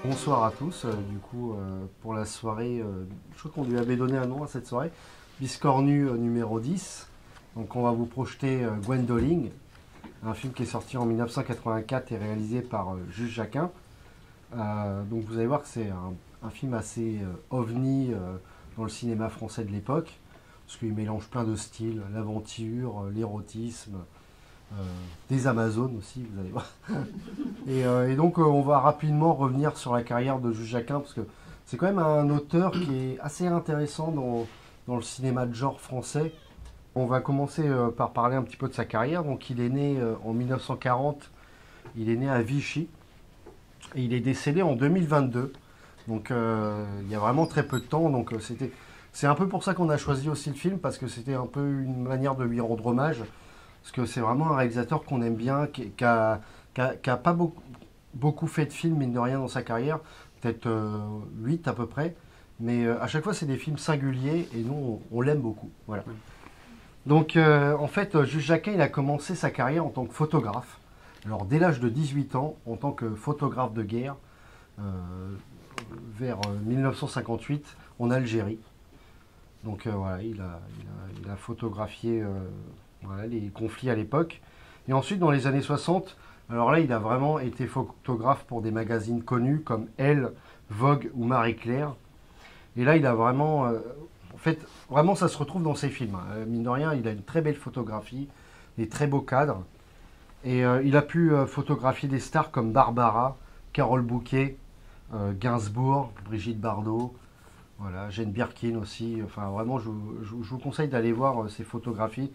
Bonsoir à tous. Pour la soirée, je crois qu'on lui avait donné un nom à cette soirée, Biscornu numéro 10. Donc, on va vous projeter Gwendoline, un film qui est sorti en 1984 et réalisé par Jules Jacquin. Donc, vous allez voir que c'est un film assez ovni dans le cinéma français de l'époque, parce qu'il mélange plein de styles, l'aventure, l'érotisme. Des Amazones aussi, vous allez voir. Et donc, on va rapidement revenir sur la carrière de Jules Jacquin, parce que c'est quand même un auteur qui est assez intéressant dans le cinéma de genre français. On va commencer par parler un petit peu de sa carrière. Donc, il est né en 1940, il est né à Vichy, et il est décédé en 2022. Donc, il y a vraiment très peu de temps. Donc, c'est un peu pour ça qu'on a choisi aussi le film, parce que c'était un peu une manière de lui rendre hommage. Parce que c'est vraiment un réalisateur qu'on aime bien, qui a pas beaucoup fait de films, mine de rien, dans sa carrière. Peut-être 8 à peu près. Mais à chaque fois, c'est des films singuliers et nous, on l'aime beaucoup. Voilà. Donc, en fait, Jules Jacquin, il a commencé sa carrière en tant que photographe. Alors, dès l'âge de 18 ans, en tant que photographe de guerre, euh, vers 1958, en Algérie. Donc, voilà, il a photographié voilà, les conflits à l'époque. Et ensuite, dans les années 60, alors là, il a vraiment été photographe pour des magazines connus comme Elle, Vogue ou Marie-Claire. Et là, il a vraiment... en fait, vraiment, ça se retrouve dans ses films. Mine de rien, il a une très belle photographie, des très beaux cadres. Et il a pu photographier des stars comme Barbara, Carole Bouquet, Gainsbourg, Brigitte Bardot, voilà, Jane Birkin aussi. Enfin, vraiment, je vous conseille d'aller voir ses photographies.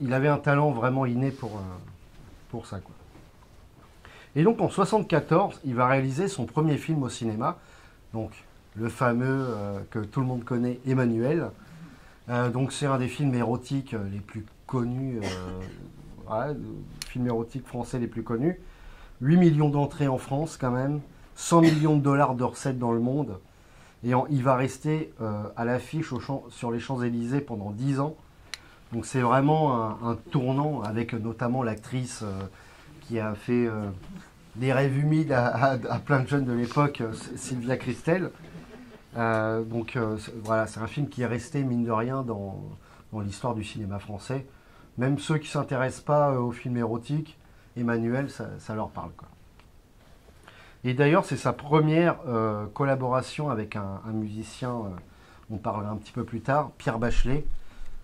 Il avait un talent vraiment inné pour ça, quoi. Et donc en 74, il va réaliser son premier film au cinéma, donc le fameux que tout le monde connaît, Emmanuel. Donc c'est un des films érotiques les plus connus, voilà, films érotiques français les plus connus. 8 millions d'entrées en France quand même, 100 millions de dollars de recettes dans le monde. Et il va rester à l'affiche sur les Champs-Élysées pendant 10 ans. Donc c'est vraiment un tournant avec notamment l'actrice qui a fait des rêves humides à plein de jeunes de l'époque, Sylvia Christel. Voilà, c'est un film qui est resté, mine de rien, dans l'histoire du cinéma français. Même ceux qui ne s'intéressent pas aux films érotiques, Emmanuel, ça leur parle, quoi. Et d'ailleurs, c'est sa première collaboration avec un musicien, on parlera un petit peu plus tard, Pierre Bachelet.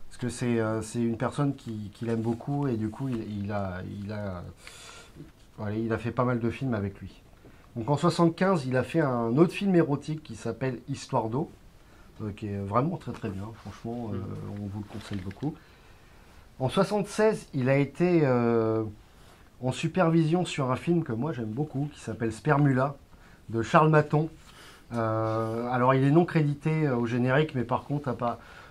Parce que c'est une personne qu'il aime beaucoup et du coup il a fait pas mal de films avec lui. Donc en 75, il a fait un autre film érotique qui s'appelle Histoire d'eau, qui est vraiment très très bien, franchement, on vous le conseille beaucoup. En 76, il a été en supervision sur un film que moi j'aime beaucoup, qui s'appelle Spermula, de Charles Maton. Alors il est non crédité au générique, mais par contre,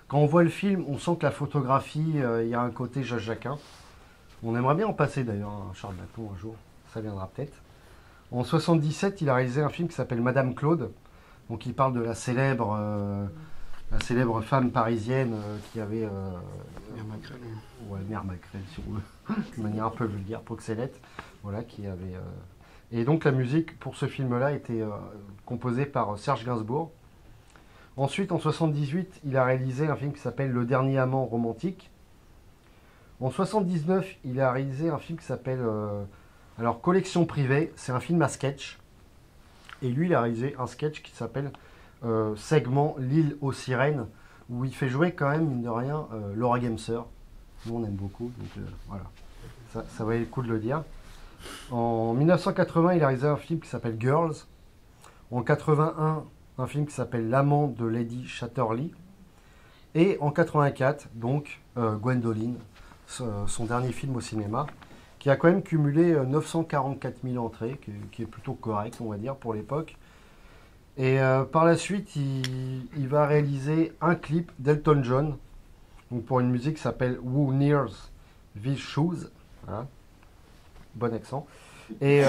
quand on voit le film, on sent que la photographie, il y a un côté Jules Jacquin. On aimerait bien en passer d'ailleurs, un Charles Maton un jour, ça viendra peut-être. En 77, il a réalisé un film qui s'appelle Madame Claude. Donc il parle de la célèbre femme parisienne qui avait... Mère Macrel. Ouais, Mère Macrel, sur de manière un peu vulgaire, proxélète. Voilà, qui avait... Et donc la musique pour ce film-là était composée par Serge Gainsbourg. Ensuite, en 78, il a réalisé un film qui s'appelle Le Dernier Amant romantique. En 79, il a réalisé un film qui s'appelle Collection privée. C'est un film à sketch. Et lui, il a réalisé un sketch qui s'appelle Segment L'île aux sirènes, où il fait jouer quand même, mine de rien, Laura Gemser. Nous, on aime beaucoup, donc voilà. Ça valait le coup de le dire. En 1980, il a réalisé un film qui s'appelle Girls. En 81, un film qui s'appelle L'amant de Lady Chatterley. Et en 84, donc, Gwendoline, son dernier film au cinéma, qui a quand même cumulé 944 000 entrées, qui est plutôt correct, on va dire, pour l'époque. Et par la suite, il va réaliser un clip d'Elton John, donc pour une musique qui s'appelle Who Nears These Shoes. Voilà. Bon accent. Et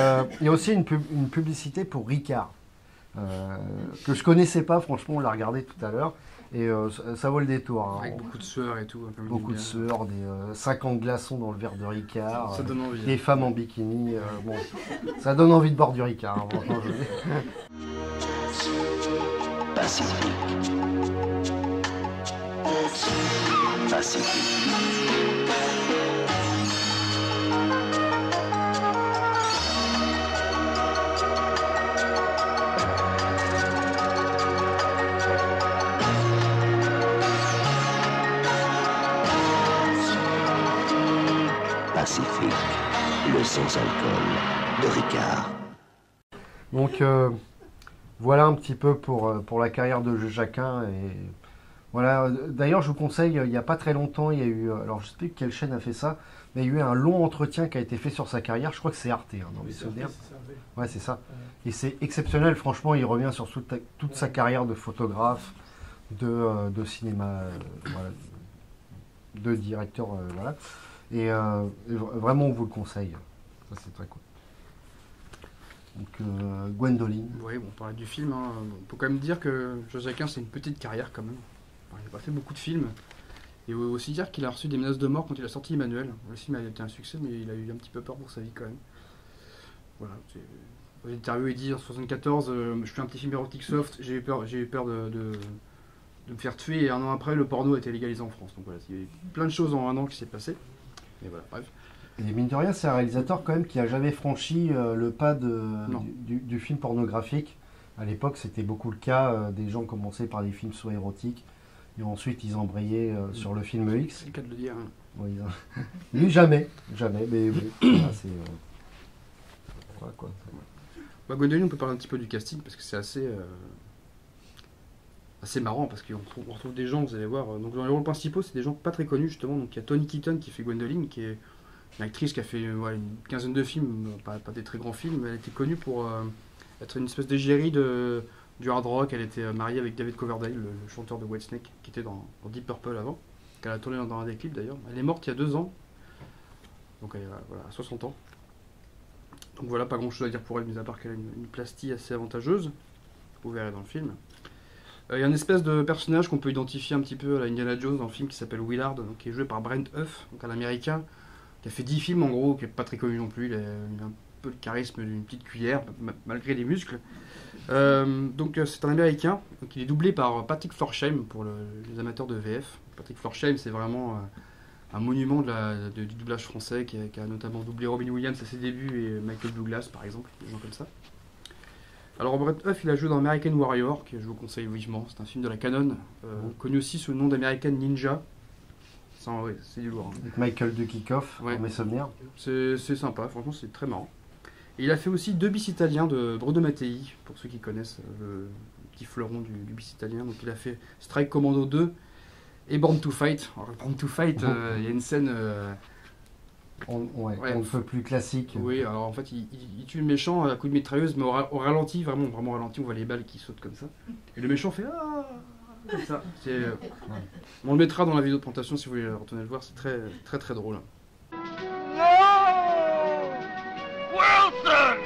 aussi une publicité pour Ricard. Que je connaissais pas, franchement, on l'a regardé tout à l'heure. Et ça vaut le détour. Hein. Avec beaucoup de sueur et tout. Comme Beaucoup de sueur, des 50 glaçons dans le verre de Ricard. Ça donne envie. Des femmes en bikini. Bon, ça donne envie de boire du Ricard. Hein, franchement, Pacifique. Pacifique, le sans-alcool de Ricard. Donc voilà un petit peu pour la carrière de Jacquin. Et voilà. D'ailleurs, je vous conseille, il n'y a pas très longtemps, il y a eu, alors je ne sais plus quelle chaîne a fait ça, mais il y a eu un long entretien qui a été fait sur sa carrière. Je crois que c'est Arte, hein, dans mes souvenirs. Ouais, c'est ça. Et c'est exceptionnel. Franchement, il revient sur toute sa carrière de photographe, de cinéma, voilà, de directeur, voilà. Et vraiment, on vous le conseille. Ça, c'est très cool. Donc, Gwendoline. Oui, bon, on parlait du film. Hein. On peut quand même dire que Joseph Jacquin, c'est une petite carrière quand même. Enfin, il n'a pas fait beaucoup de films. Et aussi dire qu'il a reçu des menaces de mort quand il a sorti Emmanuel. Le film a été un succès, mais il a eu un petit peu peur pour sa vie quand même. Voilà. Dans une interview, il dit en 1974, je fais un petit film érotique soft, j'ai eu peur de me faire tuer, et un an après, le porno a été légalisé en France. Donc voilà, il y a eu plein de choses en un an qui s'est passé. Et voilà, bref. Et mine de rien, c'est un réalisateur quand même qui a jamais franchi le pas du film pornographique. À l'époque, c'était beaucoup le cas. Des gens commençaient par des films soit érotiques et ensuite ils embrayaient sur le film X. C'est le cas de le dire. Hein. Oui, lui, jamais. Mais voilà, c'est. Voilà, quoi. Bah, Gwendoline, on peut parler un petit peu du casting parce que c'est assez marrant parce qu'on retrouve des gens, vous allez voir. Donc, dans les rôles principaux, c'est des gens pas très connus justement. Donc, il y a Toni Keaton qui fait Gwendoline, qui est une actrice qui a fait une quinzaine de films, pas des très grands films, mais elle était connue pour être une espèce d'égérie du hard rock. Elle était mariée avec David Coverdale, le chanteur de Whitesnake, qui était dans Deep Purple avant, qu'elle a tourné dans un des clips d'ailleurs. Elle est morte il y a 2 ans, donc elle a 60 ans. Donc voilà, pas grand chose à dire pour elle, mis à part qu'elle a une plastie assez avantageuse, vous verrez dans le film. Il y a une espèce de personnage qu'on peut identifier un petit peu à la Indiana Jones dans le film qui s'appelle Willard, donc, qui est joué par Brent Huff, donc un américain, qui a fait 10 films en gros, qui n'est pas très connu non plus, il a un peu le charisme d'une petite cuillère, malgré les muscles. Donc c'est un américain, donc il est doublé par Patrick Florsheim pour les amateurs de VF. Patrick Florsheim, c'est vraiment un monument du doublage français qui a notamment doublé Robin Williams à ses débuts et Michael Douglas par exemple, des gens comme ça. Alors Brett Huff, il a joué dans American Warrior, que je vous conseille vivement, c'est un film de la Canon, connu aussi sous le nom d'American Ninja. Ouais, c'est du lourd. Hein. Avec Michael Dukikoff, ouais. Pour mes souvenirs. C'est sympa, franchement c'est très marrant. Et il a fait aussi 2 bis italiens de Bruno Mattei, pour ceux qui connaissent le petit fleuron du bis italien. Donc il a fait Strike Commando 2 et Born to Fight. Alors Born to Fight, il y a une scène... On ne peut plus classique. Oui, alors en fait, il tue le méchant à coup de mitrailleuse, mais au ralenti, vraiment ralenti, on voit les balles qui sautent comme ça. Et le méchant fait ah comme ça. On le mettra dans la vidéo de présentation si vous voulez retourner le voir, c'est très très très drôle. No! Wilson!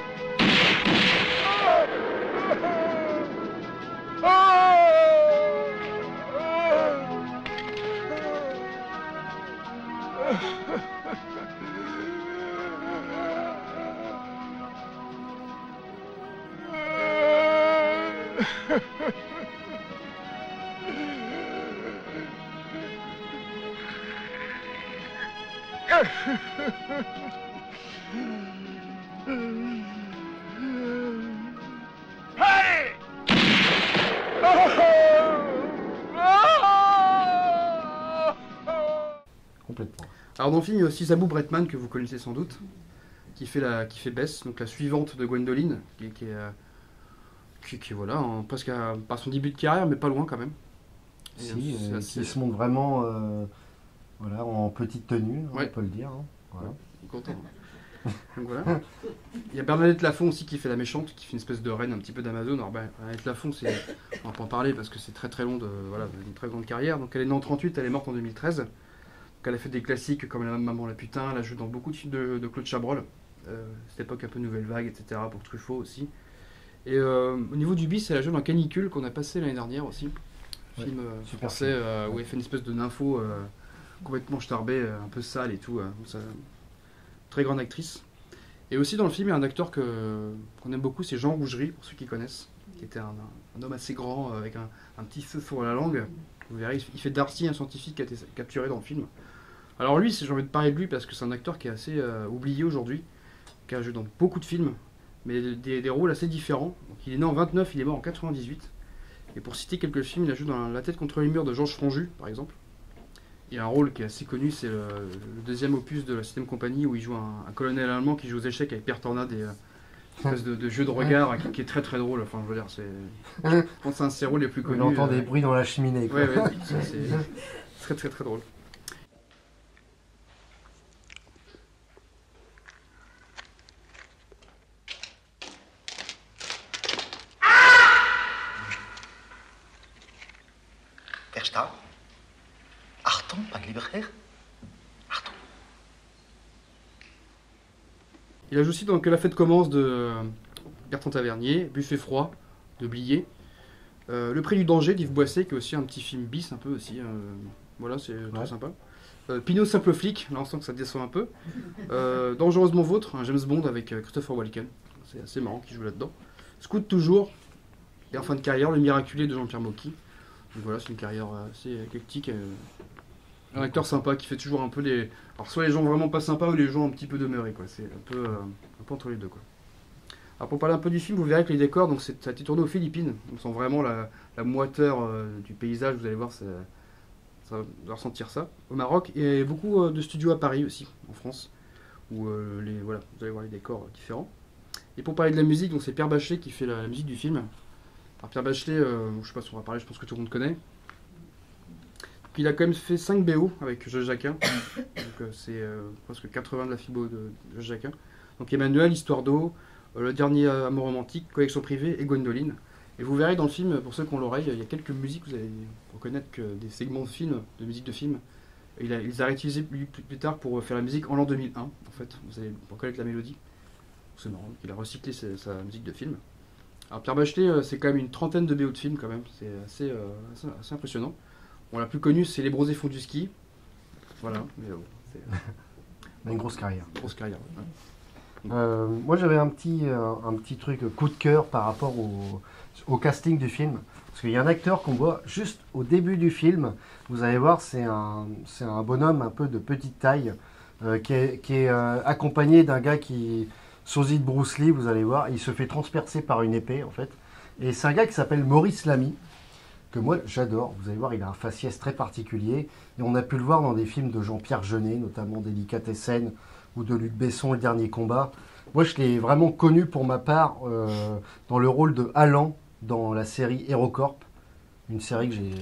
Hey! Complètement. Alors dans le film, il y a aussi Zabou Bretman, que vous connaissez sans doute, qui fait Bess, donc la suivante de Gwendoline, qui est voilà, presque pas son début de carrière, mais pas loin quand même. Qui se montre vraiment voilà, en petite tenue, ouais. On peut le dire. Hein. Voilà. Ouais, content. Donc voilà. Il y a Bernadette Lafont aussi qui fait la méchante, qui fait une espèce de reine un petit peu d'Amazon. Alors Bernadette Lafont, on va pas en parler parce que c'est très très long, une très grande carrière. Donc elle est née en 38, elle est morte en 2013. Donc elle a fait des classiques comme La Maman la putain, elle a joué dans beaucoup de films de Claude Chabrol. Cette époque un peu nouvelle vague, etc. Pour Truffaut aussi. Et au niveau du bis, elle a joué dans Canicule qu'on a passé l'année dernière aussi. film super français film. où il fait une espèce de nympho complètement starbée, un peu sale et tout. Très grande actrice. Et aussi dans le film, il y a un acteur qu'on aime beaucoup, c'est Jean Rougerie, pour ceux qui connaissent, qui était un homme assez grand avec un petit feu sur la langue. Vous verrez, il fait Darcy, un scientifique qui a été capturé dans le film. Alors lui, j'ai envie de parler de lui parce que c'est un acteur qui est assez oublié aujourd'hui, qui a joué dans beaucoup de films, mais des rôles assez différents. Donc, il est né en 29, il est mort en 98. Et pour citer quelques films, il a joué dans La tête contre les murs de Georges Franju, par exemple. Il y a un rôle qui est assez connu, c'est le deuxième opus de la 7ème compagnie où il joue un colonel allemand qui joue aux échecs avec Pierre Tornade et une espèce de jeu de regard qui est très très drôle. Enfin, je veux dire, je pense que c'est un de ses rôles les plus connus. On entend des bruits dans la cheminée. Quoi. Ouais, c'est très très très drôle. Versta? Achtung, pas de libraire? Achtung. Il a joué aussi dans Que la fête commence de Bertrand Tavernier, Buffet froid de Blier, Le prix du danger d'Yves Boisset, qui est aussi un petit film bis un peu aussi. Voilà, c'est très sympa. Pinot simple flic, là on sent que ça descend un peu. Dangereusement vôtre, un James Bond avec Christopher Walken. C'est assez marrant qu'il joue là-dedans. Scout toujours. Et en fin de carrière, Le miraculé de Jean-Pierre Mocky. Donc voilà, c'est une carrière assez éclectique. Un acteur sympa qui fait toujours un peu les. Alors soit les gens vraiment pas sympas ou les gens un petit peu demeurés, quoi. C'est un peu entre les deux, quoi. Alors pour parler un peu du film, vous verrez que les décors, donc ça a été tourné aux Philippines. On sent vraiment la moiteur du paysage, vous allez voir, ça va ressentir ça. Au Maroc, et beaucoup de studios à Paris aussi, en France, où voilà, vous allez voir les décors différents. Et pour parler de la musique, donc c'est Pierre Bachelet qui fait la musique du film. Alors Pierre Bachelet, je sais pas si on va parler, je pense que tout le monde connaît. Donc, il a quand même fait 5 BO avec Georges Jacquin. Donc c'est presque 80 de la FIBO de Georges Jacquin. Donc Emmanuel, Histoire d'eau, Le dernier amour romantique, Collection privée et Gwendoline. Et vous verrez dans le film, pour ceux qui ont l'oreille, il y a quelques musiques, vous allez reconnaître que des segments de films, de musique de film. Il les a réutilisés plus tard pour faire la musique en l'an 2001, en fait. Vous allez reconnaître la mélodie. C'est marrant, il a recyclé sa musique de film. Alors Pierre Bachelet, c'est quand même une trentaine de BO de films quand même, c'est assez impressionnant. Bon, la plus connue, c'est Les Brosés font du ski. Voilà, mais c'est Une grosse carrière. grosse carrière. Ouais. Moi j'avais un petit truc coup de cœur par rapport au casting du film. Parce qu'il y a un acteur qu'on voit juste au début du film. Vous allez voir, c'est un bonhomme un peu de petite taille qui est accompagné d'un gars qui sosie de Bruce Lee, vous allez voir. Il se fait transpercer par une épée en fait. Et c'est un gars qui s'appelle Maurice Lamy, que moi j'adore. Vous allez voir, il a un faciès très particulier. Et on a pu le voir dans des films de Jean-Pierre Jeunet, notamment Délicatessen ou de Luc Besson, Le Dernier Combat. Moi, je l'ai vraiment connu pour ma part dans le rôle de Alan dans la série HeroCorp, une série que j'ai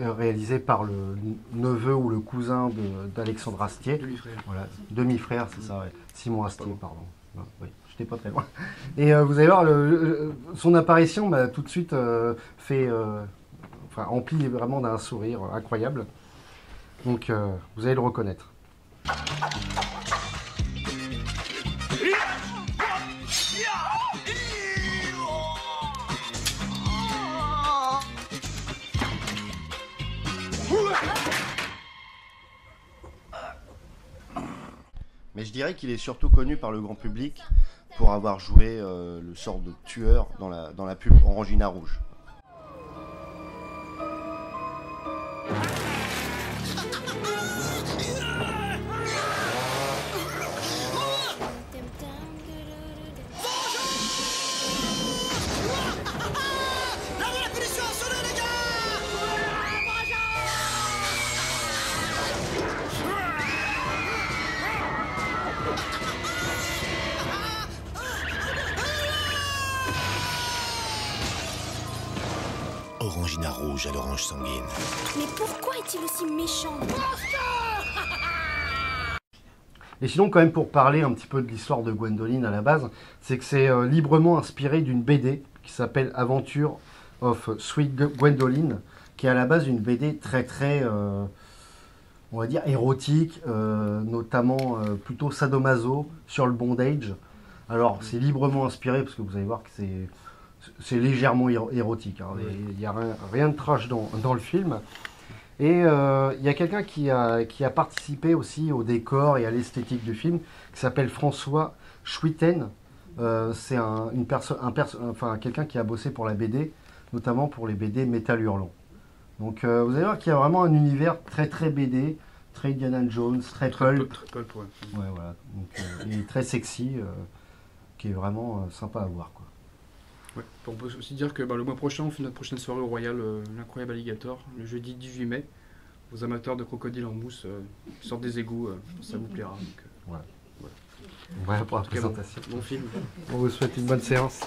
réalisée par le neveu ou le cousin d'Alexandre Astier. Demi-frère. Voilà, demi-frère, c'est ça, ouais. Simon Astier, pardon. Ouais, oui, j'étais pas très loin. Et vous allez voir, son apparition m'a tout de suite empli vraiment d'un sourire incroyable. Donc, vous allez le reconnaître. Mais je dirais qu'il est surtout connu par le grand public pour avoir joué le sort de tueur dans la pub Orangina Rouge. Orangina Rouge à l'orange sanguine. Mais pourquoi est-il aussi méchant? Et sinon, quand même, pour parler un petit peu de l'histoire de Gwendoline à la base, c'est que c'est librement inspiré d'une BD qui s'appelle Adventure of Sweet Gwendoline, qui est à la base une BD très très, on va dire, érotique, notamment plutôt sadomaso, sur le bondage. Alors, c'est librement inspiré, parce que vous allez voir que c'est légèrement érotique. Hein. Il n'y a rien de trash dans le film. Et il y a quelqu'un qui a participé aussi au décor et à l'esthétique du film, qui s'appelle François Schwitten. C'est quelqu'un qui a bossé pour la BD, notamment pour les BD Métal Hurlant. Donc vous allez voir qu'il y a vraiment un univers très très BD, très Indiana Jones, très pulp. Très pulp, ouais. Ouais, voilà. Donc, et très sexy, qui est vraiment sympa à voir, quoi. Ouais. On peut aussi dire que le mois prochain, on fait notre prochaine soirée au Royal, l'Incroyable Alligator, le jeudi 18 mai. Aux amateurs de crocodiles en mousse, sortent des égouts, ça vous plaira. Donc, Voilà pour la présentation. Bon film. On vous souhaite une bonne séance.